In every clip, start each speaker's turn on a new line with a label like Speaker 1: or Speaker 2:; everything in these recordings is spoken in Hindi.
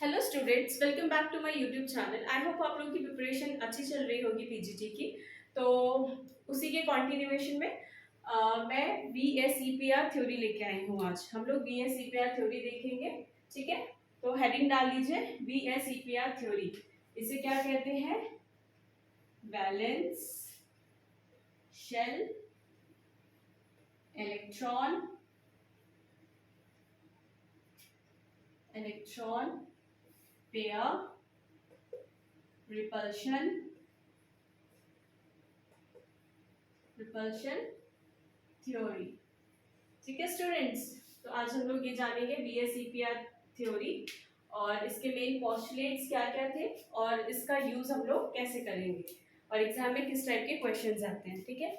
Speaker 1: Hello students, welcome back to my YouTube channel. I hope आप लोगों की प्रिपरेशन अच्छी चल रही होगी पीजीटी की। तो उसी के कंटिन्यूएशन में मैं VSEPR थ्योरी लेके आई हूँ। आज हम लोग VSEPR थ्योरी देखेंगे। ठीक है, तो हेडिंग डाल लीजिए VSEPR थ्योरी। इसे क्या कहते हैं? Valence shell electron electron pair repulsion repulsion theory. ठीक है स्टूडेंट्स, तो आज हम लोग ये जानेंगे VSEPR थ्योरी और इसके मेन पोस्टुलेट्स क्या क्या थे और इसका यूज हम लोग कैसे करेंगे और एग्जाम में किस टाइप के क्वेश्चंस आते हैं। ठीक है,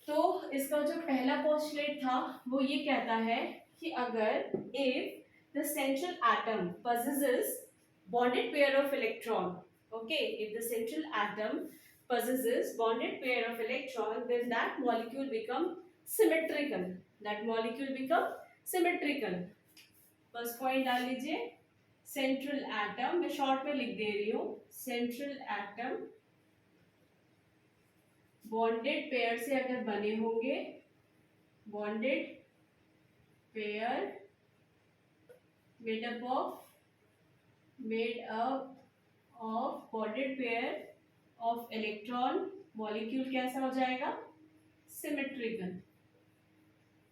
Speaker 1: तो इसका जो पहला पोस्टुलेट था वो ये कहता है कि अगर if the central atom possesses bonded pair of electron, okay, if the central atom possesses bonded pair of electron, then that molecule become symmetrical. That molecule become symmetrical. First point डाल लीजिए, सेंट्रल एटम, मैं शॉर्ट में लिख दे रही हूँ, सेंट्रल एटम बॉन्डेड पेयर से अगर बने होंगे, bonded pair made up of bonded pair of electron, molecule कैसा हो जाएगा? सिमेट्रिकल।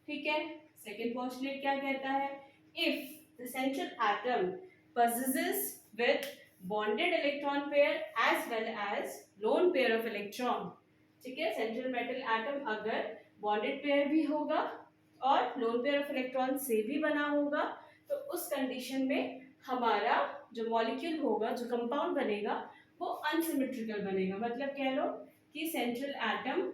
Speaker 1: ठीक है, सेकेंड पोस्टुलेट क्या कहता है? If the central atom possesses with bonded electron pair as well as lone pair of electron, ठीक है, सेंट्रल मेटल एटम अगर बॉन्डेड पेयर भी होगा और लोन पेयर ऑफ इलेक्ट्रॉन से भी बना होगा, तो उस कंडीशन में हमारा जो मॉलिक्यूल होगा, जो कंपाउंड बनेगा, वो अनसिमेट्रिकल बनेगा। मतलब कह लो कि सेंट्रल एटम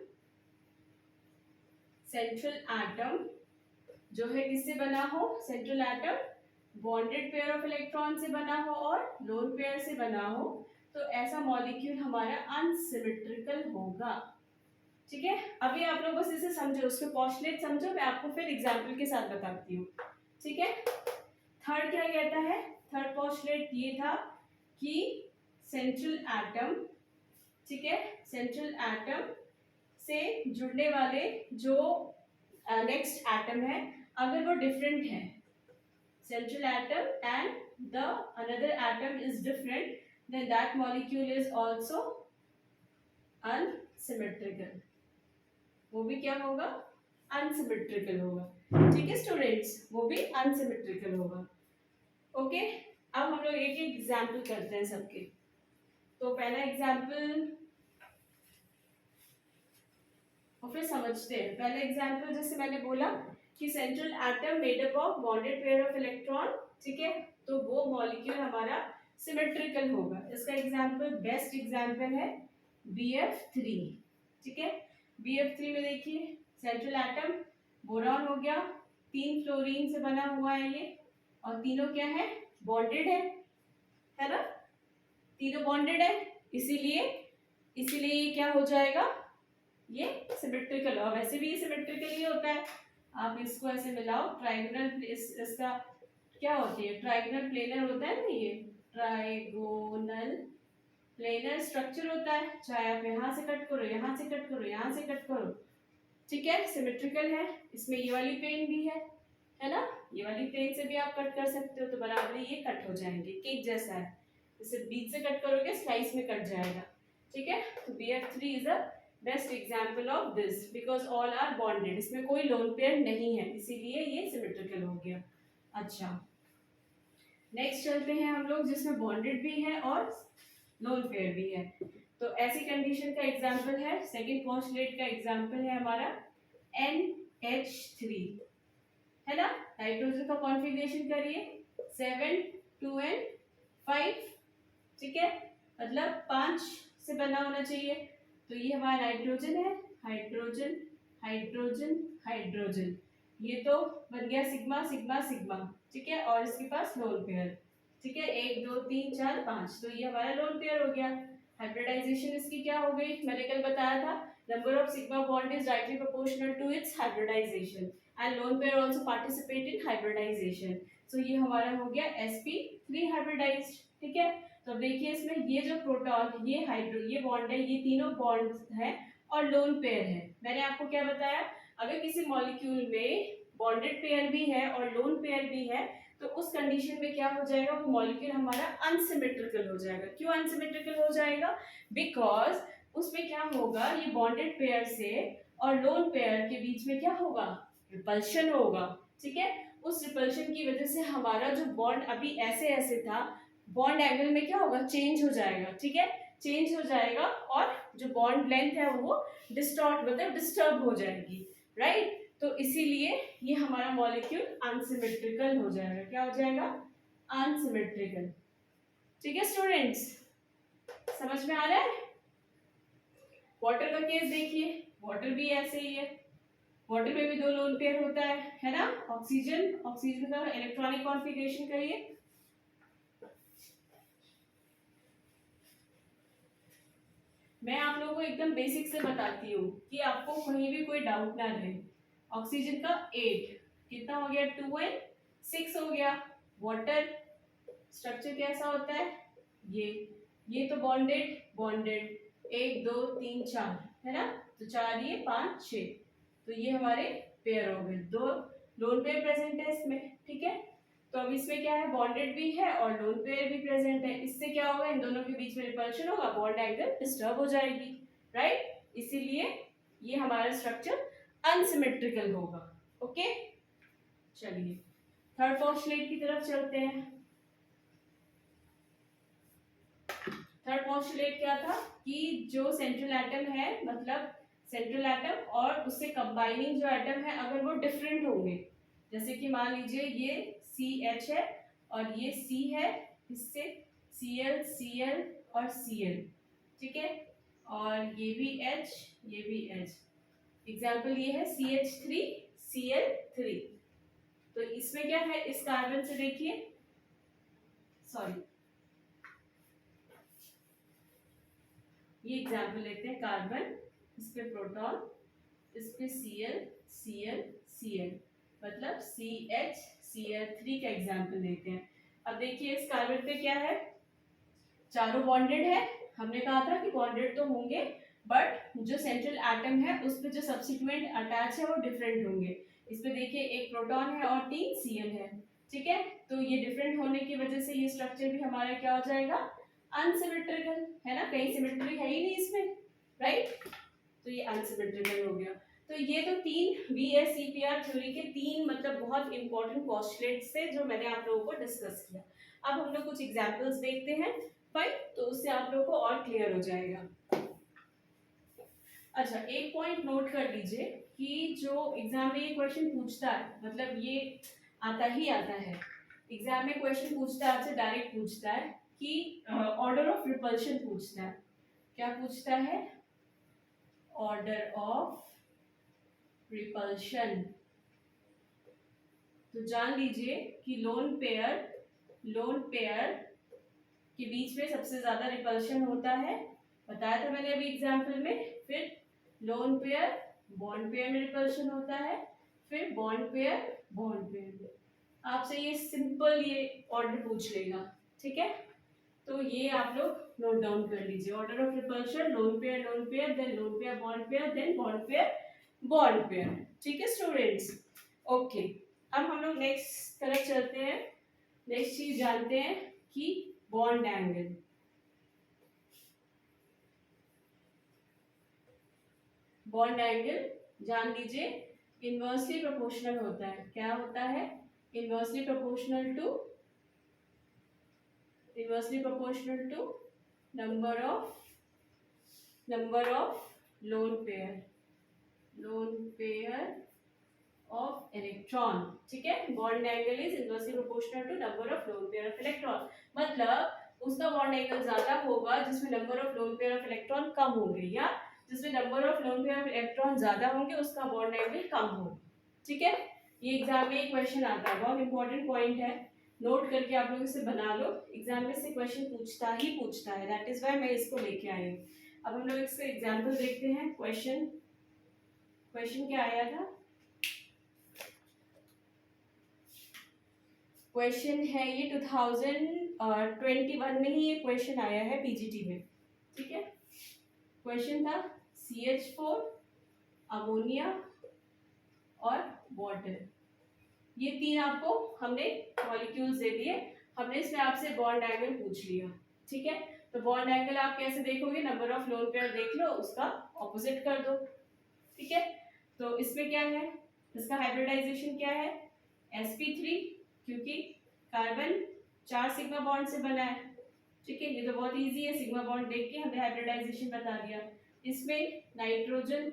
Speaker 1: जो है किससे बना हो? Central atom bonded pair of electron से बना हो और लोन पेयर से बना हो, तो ऐसा मॉलिक्यूल हमारा अनसिमेट्रिकल होगा। ठीक है, अभी आप लोग बस इसे समझो, उसके पोस्टुलेट समझो, मैं आपको फिर एग्जाम्पल के साथ बताती हूँ। ठीक है, थर्ड क्या कहता है? थर्ड पोस्टुलेट ये था कि सेंट्रल एटम, ठीक है, सेंट्रल एटम से जुड़ने वाले जो नेक्स्ट एटम है, अगर वो डिफरेंट है, central atom and the another atom is different, then that molecule is also unsymmetrical. वो भी क्या होगा? अनसिमेट्रिकल होगा। ठीक है स्टूडेंट्स, वो भी अनसिमेट्रिकल होगा। ओके, अब हम लोग एक एक एग्जाम्पल करते हैं सबके। तो पहला एग्जाम्पल और फिर समझते हैं। पहला एग्जाम्पल जैसे मैंने बोला कि central atom made up of bonded pair of electron, ठीक है, तो वो मॉलिक्यूल हमारा सिमेट्रिकल होगा। इसका एग्जाम्पल, बेस्ट एग्जाम्पल है BF3। ठीक है, BF3 में देखिए, सेंट्रल एटम बोरॉन हो गया, 3 फ्लोरीन से बना हुआ है ये, और तीनों क्या है? बॉन्डेड है ना, तीनों बॉन्डेड है, इसीलिए इसीलिए ये क्या हो जाएगा? ये सिमेट्रिकल। और वैसे भी ये सिमेट्रिकल ही होता है। आप इसको ऐसे मिलाओ, ट्राइगोनल, इसका क्या होती है? ट्राइगोनल प्लेनर होता है ना, ये ट्राइगोनल प्लेनर स्ट्रक्चर होता है। चाहे आप यहाँ से कट करो, यहाँ से कट करो, यहाँ से कट करो, ठीक है, सिमेट्रिकल है। इसमें ये वाली प्लेन भी है ना, ये वाली प्लेन से भी आप कट कर सकते हो, तो बराबर ये कट हो जाएंगे, केक जैसा है। जैसे बीच से कट करोगे, स्लाइस में कट जाएगा। ठीक है, तो BF3 is a best example of this because all are bonded. इसमें कोई लोन पेयर नहीं है, इसीलिए ये सिमेट्रिकल हो गया। अच्छा, नेक्स्ट चलते हैं हम लोग जिसमें बॉन्डेड भी है और लोन पेयर भी है। तो ऐसी कंडीशन का एग्जाम्पल है, सेकेंड पोस्टुलेट का एग्जाम्पल है हमारा NH3, है ना। नाइट्रोजन का कॉन्फ़िगरेशन करिए, 7 2 and 5, ठीक है, मतलब 5 से बना होना चाहिए। तो ये हमारा नाइट्रोजन है, हाइड्रोजन हाइड्रोजन हाइड्रोजन, ये तो बन गया सिग्मा सिग्मा सिग्मा, ठीक है, और इसके पास लोन पेयर, ठीक है, 1 2 3 4 5, तो ये हमारा लोन पेयर हो गया। हाइब्रिडाइजेशन इसकी क्या हो गई? मैंने कल बताया था, number of sigma bond is directly proportional to its hybridization. And lone pair also participate in hybridization. So ये हमारा हो गया sp3 हाइब्रिडाइज्ड। ठीक है, तो अब देखिए इसमें ये जो प्रोटॉन, ये बॉन्ड है, ये तीनों बॉन्ड है और लोन पेयर है। मैंने आपको क्या बताया, अगर किसी मॉलिक्यूल में बॉन्डेड पेयर भी है और लोन पेयर भी है तो उस कंडीशन में क्या हो जाएगा, वो मॉलिक्यूल हमारा अनसिमेट्रिकल हो जाएगा। क्यों अनसिमेट्रिकल हो जाएगा? बिकॉज उसमें क्या होगा, ये बॉन्डेड पेयर से और लोन पेयर के बीच में क्या होगा, रिपल्शन होगा। ठीक है, उस रिपल्शन की वजह से हमारा जो बॉन्ड अभी ऐसे ऐसे था, बॉन्ड एंगल में क्या होगा, चेंज हो जाएगा। ठीक है, चेंज हो जाएगा और जो बॉन्ड लेंथ है वो डिस्टॉर्ट मतलब डिस्टर्ब हो जाएगी, राइट। तो इसीलिए ये हमारा मॉलिक्यूल अनसिमेट्रिकल हो जाएगा। क्या हो जाएगा? अनसिमेट्रिकल। ठीक है स्टूडेंट्स, समझ में आ रहा है? वाटर का केस देखिए, वाटर भी ऐसे ही है। वाटर में भी दो लोन पेयर होता है ना। ऑक्सीजन, ऑक्सीजन का इलेक्ट्रॉनिक कॉन्फ़िगरेशन करिए। मैं आप लोगों को एकदम बेसिक से बताती हूँ कि आपको कहीं भी कोई डाउट ना रहे। ऑक्सीजन का 8 कितना हो गया, 2n6 हो गया। वाटर स्ट्रक्चर कैसा होता है, ये तो बॉन्डेड बॉन्डेड 1 2 3 4 है ना, तो 4 ये 5 6, तो ये हमारे पेयर हो गए। दो लोन पेयर प्रेजेंट है इसमें। ठीक है, तो अब इसमें क्या है, बॉन्डेड भी है और लोन पेयर भी प्रेजेंट है। इससे क्या होगा, इन दोनों के बीच में रिपल्शन होगा, बॉन्ड एंगल डिस्टर्ब हो जाएगी, राइट। इसीलिए ये हमारा स्ट्रक्चर अनसिमेट्रिकल होगा। ओके, चलिए थर्ड पोस्टुलेट की तरफ चलते हैं। थर्ड पोस्टुलेट क्या था कि जो सेंट्रल एटम है, मतलब सेंट्रल एटम और उससे कंबाइनिंग जो एटम है, अगर वो डिफरेंट होंगे, जैसे कि मान लीजिए ये CH है और ये C है, इससे Cl Cl और Cl, ठीक है, और ये भी H ये भी H। एग्जाम्पल ये है CH3 Cl3। तो इसमें क्या है, इस कार्बन से देखिए, सॉरी ये एग्जाम्पल लेते हैं, कार्बन, इस पे प्रोटॉन, इस पे Cl Cl Cl, मतलब CH Cl3 का एग्जाम्पल लेते हैं। अब देखिए इस कार्बन पे क्या है, चारों बॉन्डेड है। हमने कहा था कि बॉन्डेड तो होंगे बट जो सेंट्रल एटम है उस पे जो सब्सिट्यूएंट अटैच है वो डिफरेंट होंगे। इस पे देखिए एक प्रोटॉन है और 3 Cl है। ठीक है, तो ये डिफरेंट होने की वजह से ये स्ट्रक्चर भी हमारा क्या हो जाएगा, अनसिमेट्रिकल, है ना, कहीं सिमेट्री है ही नहीं इसमें, राइट। तो ये अनसिमेट्रिकल हो गया। तो ये तो तीन VSEPR थ्योरी के तीन मतलब बहुत इंपॉर्टेंट पोस्टुलेट्स थे जो मैंने आप लोगों को डिस्कस किया। अब हम लोग कुछ एग्जांपल्स देखते हैं, फाइन, तो उससे आप लोगों को और क्लियर हो जाएगा। अच्छा, एक पॉइंट नोट कर लीजिए कि जो एग्जाम में ये क्वेश्चन पूछता है, मतलब ये आता ही आता है एग्जाम में, क्वेश्चन पूछता है आपसे, डायरेक्ट पूछता है कि ऑर्डर ऑफ रिपल्शन पूछता है। क्या पूछता है? Order of repulsion. तो जान लीजिए कि लोन पेयर के बीच में सबसे ज्यादा रिपल्शन होता है, बताया था मैंने अभी एग्जांपल में। फिर लोन पेयर बॉन्ड पेयर में रिपल्शन होता है, फिर बॉन्ड पेयर में। आपसे ये सिंपल ये ऑर्डर पूछ लेगा, ठीक है। तो ये आप लोग नोट डाउन कर लीजिए, order of repulsion, lone pair then lone pair bond pair then bond pair. ठीक है स्टूडेंट्स, ओके। अब हम लोग नेक्स्ट तरफ चलते हैं। नेक्स्ट चीज जानते हैं कि बॉन्ड एंगल। बॉन्ड एंगल जान लीजिए इनवर्सली प्रोपोर्शनल होता है। क्या होता है? Inversely proportional to number of lone pair of electron. ठीक है, bond angle is inversely proportional to number of lone pair of electron. मतलब उसका बॉन्ड एंगल ज्यादा होगा जिसमें number of lone pair of electron कम होंगे, या जिसमें number of lone pair of electron ज्यादा होंगे उसका बॉन्ड एंगल कम होगा। ठीक है, ये एग्जाम में क्वेश्चन आता है, बहुत इंपॉर्टेंट पॉइंट है, नोट करके आप लोग इसे बना लो। एग्जाम में से क्वेश्चन पूछता है, दैट इज व्हाई मैं इसको लेके आई हूँ। अब हम लोग इसके एग्जाम्पल देखते हैं। क्वेश्चन क्या आया था, क्वेश्चन है ये 2021 में ही ये क्वेश्चन आया है पीजीटी में, ठीक है। क्वेश्चन था CH4, अमोनिया और वाटर, ये तीन आपको हमने मॉलिक्यूल्स दे दिए, हमने इसमें आपसे बॉन्ड एंगल पूछ लिया, ठीक है। तो बॉन्ड एंगल आप कैसे देखोगे, नंबर ऑफ लोन पेयर देख लो, उसका ऑपोजिट कर दो, ठीक है। तो इसमें क्या है, इसका हाइब्रिडाइजेशन क्या है, sp3, क्योंकि कार्बन 4 सिग्मा बॉन्ड से बना है, ठीक है। ये तो बहुत इजी है, सिग्मा बॉन्ड देख के हमने हाइब्रिडाइजेशन बता दिया। इसमें नाइट्रोजन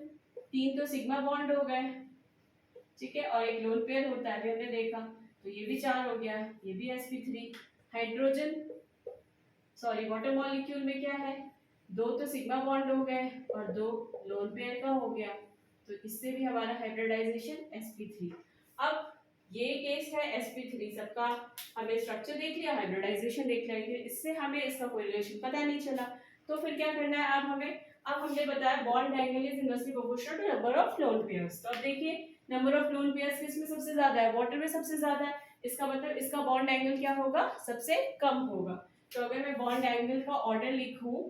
Speaker 1: 3 तो सिग्मा बॉन्ड हो गए, ठीक है, और एक लोन पेयर होता है, हमने देखा, तो ये भी 4 हो गया, ये भी sp3। Hydrogen sorry water molecule में क्या है, 2 तो सिग्मा बॉन्ड हो गए और 2 लोन पेयर का हो गया, तो इससे भी हमारा हाइब्रिडाइजेशन sp3। अब ये केस है sp3, सबका हमें स्ट्रक्चर देख लिया, हाइब्रिडाइजेशन देख लिया, इससे हमें इसका कोई रिलेशन पता नहीं चला, तो फिर क्या करना है अब हमें, अब हमने बताया bond angle is inversely proportional to number of lone pairs. तो अब देखिए नंबर ऑफ लोन पेयर्स किसमें सबसे ज्यादा है, वाटर में सबसे ज्यादा है, इसका मतलब इसका बॉन्ड एंगल क्या होगा, सबसे कम होगा। तो अगर मैं बॉन्ड एंगल का ऑर्डर लिखूं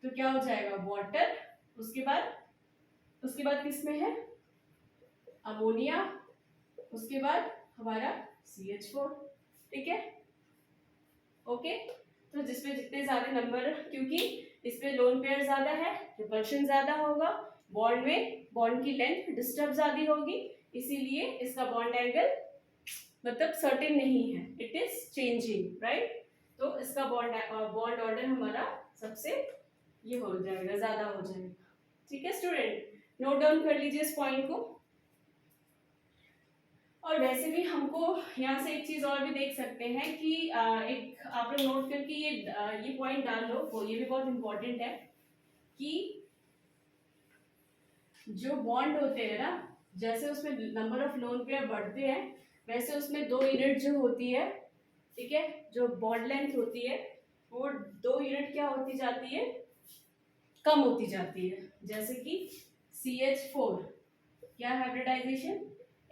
Speaker 1: तो क्या हो जाएगा, वाटर, उसके बाद किसमें है, अमोनिया, उसके बाद हमारा CH4, ठीक है, ओके। तो जिसमें जितने ज्यादा नंबर, क्योंकि इसमें लोन पेयर ज्यादा है, रिपल्शन ज्यादा होगा, बॉन्ड में बॉन्ड की लेंथ डिस्टर्ब ज्यादा होगी, इसीलिए इसका बॉन्ड एंगल मतलब सर्टेन नहीं है, इट इज चेंजिंग, राइट। तो इसका बॉन्ड ऑर्डर हमारा सबसे ये हो जाएगा, ज्यादा हो जाएगा, ठीक है स्टूडेंट, नोट डाउन कर लीजिए इस पॉइंट को। और वैसे भी हमको यहाँ से एक चीज और भी देख सकते हैं कि एक आप लोग नोट करके ये पॉइंट डाल लो, वो ये भी बहुत इंपॉर्टेंट है कि जो बॉन्ड होते हैं ना, जैसे उसमें नंबर ऑफ लोन पेयर बढ़ते हैं, वैसे उसमें 2 यूनिट जो होती है, ठीक है, जो बॉन्ड लेंथ होती है वो 2 यूनिट क्या होती जाती है, कम होती जाती है। जैसे कि CH4 क्या हाइब्रिडाइजेशन,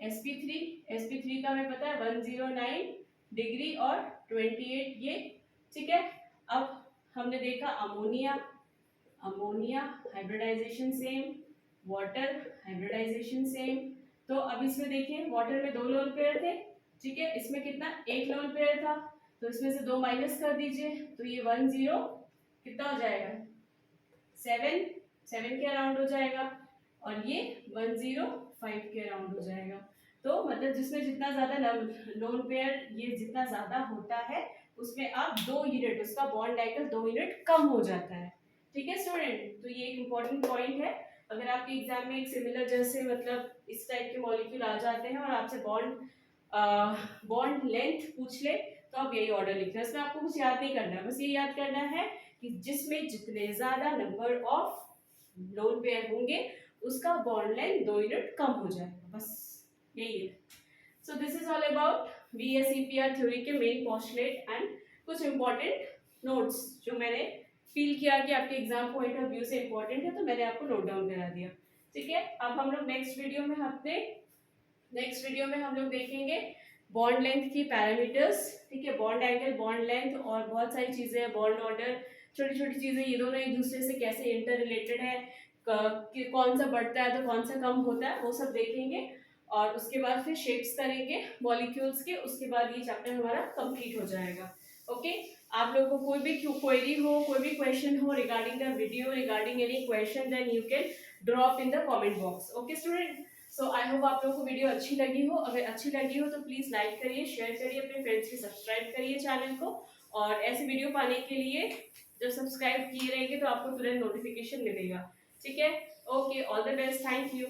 Speaker 1: sp3 का हमें पता है 109 डिग्री और 28 ये, ठीक है। अब हमने देखा ammonia hybridization same, water hybridization same. तो अब इसमें देखिए वाटर में 2 लोन पेयर थे, ठीक है, इसमें कितना, 1 लोन पेयर था, तो इसमें से 2 माइनस कर दीजिए, तो ये 10 कितना हो जाएगा, 7 के अराउंड हो जाएगा, और ये 105 के अराउंड हो जाएगा। तो मतलब जिसमें जितना ज्यादा लोन पेयर ये जितना ज्यादा होता है, उसमें आप 2 यूनिट, उसका बॉन्ड एंगल 2 यूनिट कम हो जाता है, ठीक है स्टूडेंट। तो ये एक इम्पॉर्टेंट पॉइंट है, अगर आपके एग्जाम में एक सिमिलर जैसे मतलब इस टाइप के मॉलिक्यूल आ जाते हैं और आपसे बॉन्ड लेंथ पूछ ले, तो आप यही ऑर्डर लिखना है, इसमें आपको कुछ याद नहीं करना है, बस ये याद करना है कि जिसमें जितने ज्यादा नंबर ऑफ लोन पेयर होंगे उसका बॉन्ड लेंथ 2 यूनिट कम हो जाएगा, बस यही है। So this is all about BS-EPR theory के मेन पोस्टुलेट एंड कुछ इंपॉर्टेंट नोट्स जो मैंने फील किया कि आपके एग्जाम पॉइंट ऑफ व्यू से इंपॉर्टेंट है, तो मैंने आपको नोट डाउन करा दिया, ठीक है। अब हम लोग नेक्स्ट वीडियो में हम लोग देखेंगे बॉन्ड लेंथ की पैरामीटर्स, ठीक है, बॉन्ड एंगल, बॉन्ड लेंथ और बहुत सारी चीजें, बॉन्ड ऑर्डर, छोटी छोटी चीजें, ये दोनों एक दूसरे से कैसे इंटर रिलेटेड है, कि कौन सा बढ़ता है तो कौन सा कम होता है, वो सब देखेंगे। और उसके बाद फिर शेप्स करेंगे मॉलिक्यूल्स के, उसके बाद ये चैप्टर हमारा कंप्लीट हो जाएगा, ओके। आप लोगों को कोई भी क्वेरी हो, कोई भी क्वेश्चन हो regarding the video, regarding any question, then you can drop in the comment box, okay student. So I hope आप लोगों को वीडियो अच्छी लगी हो, अगर अच्छी लगी हो तो प्लीज लाइक करिए, शेयर करिए, अपने फ्रेंड्स के सब्सक्राइब करिए चैनल को, और ऐसी वीडियो पाने के लिए जब सब्सक्राइब किए रहेंगे तो आपको तुरंत नोटिफिकेशन मिलेगा, ठीक है। Okay, all the best, thank you.